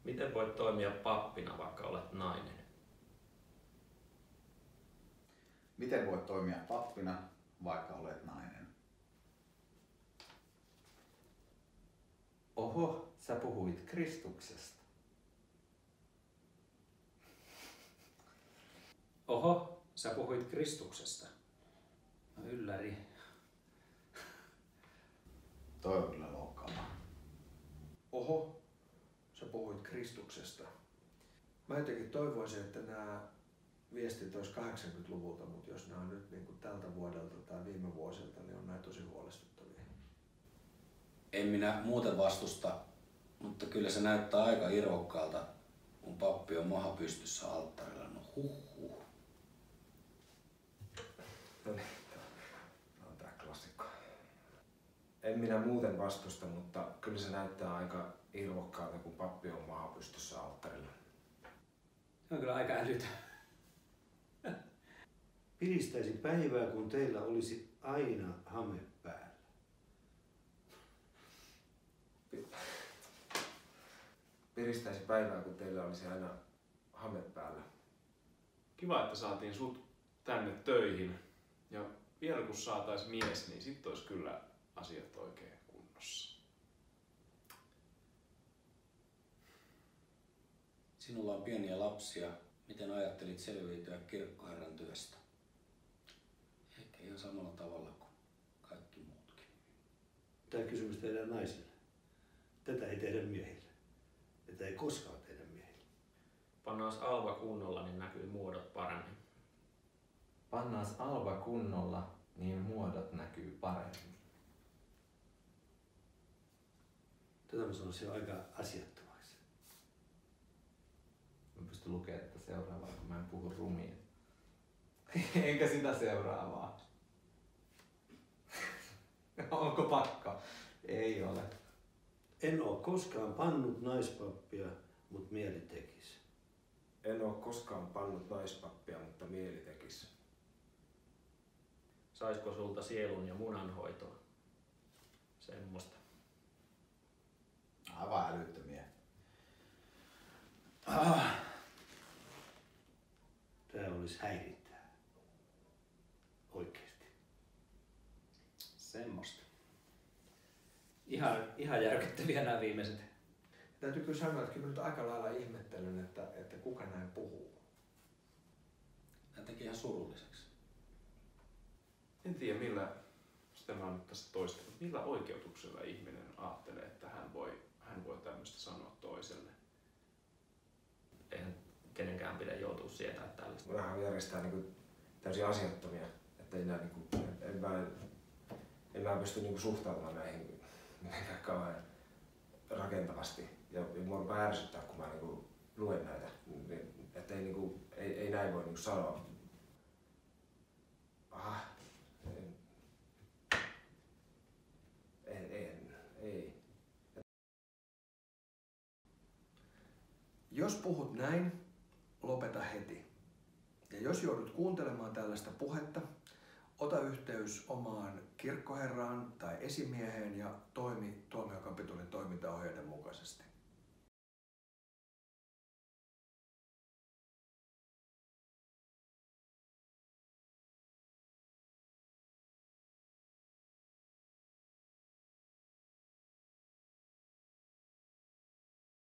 Miten voit toimia pappina, vaikka olet nainen? Miten voit toimia pappina, vaikka olet nainen? Oho, sä puhuit Kristuksesta. Oho, sä puhuit Kristuksesta. No ylläri. Toi on kyllä loukkaavaa. Oho, sä puhuit Kristuksesta. Mä jotenkin toivoisin, että nämä viestit olisi 80-luvulta, mutta jos nämä on nyt niin kuin tältä vuodelta tai viime vuosilta, niin on näin tosi huolestuttavia. En minä muuten vastusta, mutta kyllä se näyttää aika irvokkaalta, kun pappi on maha pystyssä alttarilla. No huh. No niin, tämä on tää klassikko. En minä muuten vastusta, mutta kyllä se näyttää aika irvokkaalta, kun pappi on maha pystyssä alttarilla. Se on kyllä aika älytön. Piristäisi päivää, kun teillä olisi aina hame päällä. Piristäisi päivää, kun teillä olisi aina hame päällä. Kiva, että saatiin sut tänne töihin. Ja vielä kun saatais mies, niin sit olisi kyllä asiat oikein kunnossa. Sinulla on pieniä lapsia. Miten ajattelit selviytyä kirkkoherran työstä? Ehkä ihan samalla tavalla kuin kaikki muutkin. Tämä kysymys tehdään naisille. Tätä ei tehdä miehille. Tätä ei koskaan tehdä miehille. Pannaas alva kunnolla, niin näkyy muodot paremmin. Pannaas alva kunnolla, niin muodot näkyy paremmin. Tätä mä sanoisin aika asiattomaksi. Mä pystyn lukemaan tätä seuraavaa, kun mä en puhu rumia. Enkä sitä seuraavaa. Onko pakko? Ei ole. En oo koskaan pannut naispappia, mut mieli tekisi. En ole koskaan pannut naispappia, mutta mieli tekisi. Saisko sulta sielun ja munanhoitoa? Semmosta. Aivan älyttömiä. Tää olisi häirintää. Oikeesti. Semmosta. Ihan järkyttäviä nämä viimeiset. Täytyy kyllä sanoa, että kyllä nyt aika lailla ihmettelen, että kuka näin puhuu. Tämä teki ihan surulliseksi. En tiedä millä, sitä mä oon nyt tässä toistanut, millä oikeutuksella ihminen ajattelee, että hän voi tämmöistä sanoa toiselle. Eihän kenenkään pidä joutua sietämään tällaista. Vähän järjestää niin täysin asiattomia, että en mä pysty niin suhtautumaan näihin mitenkään kauhean rakentavasti. Ja mua rupeaa ärsyttää, kun mä niin luen näitä, että ei näin voi niin sanoa. Ei. Jos puhut näin, lopeta heti. Ja jos joudut kuuntelemaan tällaista puhetta, ota yhteys omaan kirkkoherraan tai esimieheen ja toimi